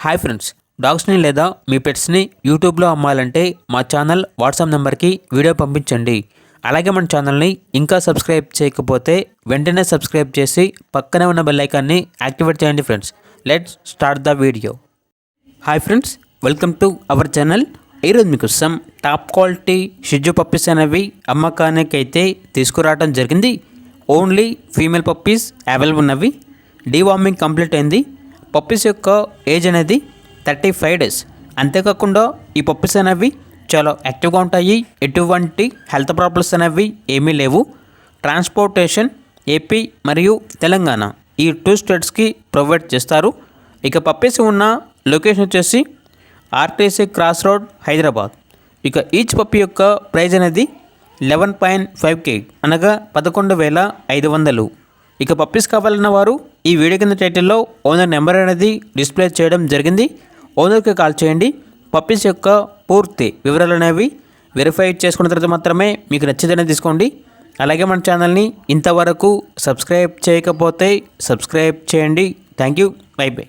Hi friends, డాగ్స్ని లేదా మీ పెట్స్ని యూట్యూబ్లో అమ్మాలంటే మా ఛానల్ వాట్సాప్ నెంబర్కి వీడియో పంపించండి. అలాగే మన ఛానల్ని ఇంకా సబ్స్క్రైబ్ చేయకపోతే వెంటనే సబ్స్క్రైబ్ చేసి పక్కనే ఉన్న బెల్ ఐకాన్ని యాక్టివేట్ చేయండి friends. Let's start the video. Hi friends, welcome to our channel. ఈరోజు మీకోసం టాప్ క్వాలిటీ షిజు పప్పీస్ అనేవి అమ్మకానికి అయితే తీసుకురావడం జరిగింది. ఓన్లీ ఫీమేల్ పప్పీస్ అవైలబుల్ ఉన్నవి. డీవార్మింగ్ కంప్లీట్ అయింది. పప్పీస్ యొక్క ఏజ్ అనేది 35 డేస్. అంతేకాకుండా ఈ పప్పీస్ అనేవి చాలా యాక్టివ్గా ఉంటాయి. ఎటువంటి హెల్త్ ప్రాబ్లమ్స్ అనేవి ఏమీ లేవు. ట్రాన్స్పోర్టేషన్ ఏపీ మరియు తెలంగాణ ఈ 2 స్టేట్స్కి ప్రొవైడ్ చేస్తారు. ఇక పప్పీస్ ఉన్న లొకేషన్ వచ్చేసి ఆర్టీసీ క్రాస్ రోడ్, హైదరాబాద్. ఇక ఈచ్ పప్పీ యొక్క ప్రైజ్ అనేది 11.5K అనగా 11,500. ఇక పప్పీస్ కావాలన్న వారు ఈ వీడియో కింద టైటిల్లో ఓనర్ నెంబర్ అనేది డిస్ప్లే చేయడం జరిగింది. ఓనర్కి కాల్ చేయండి. పప్పీస్ యొక్క పూర్తి వివరాలు అనేవి వెరిఫై చేసుకున్న తర్వాత మాత్రమే మీకు నచ్చితేనే తీసుకోండి. అలాగే మన ఛానల్ని ఇంతవరకు సబ్స్క్రైబ్ చేయకపోతే సబ్స్క్రైబ్ చేయండి. Thank you. By by.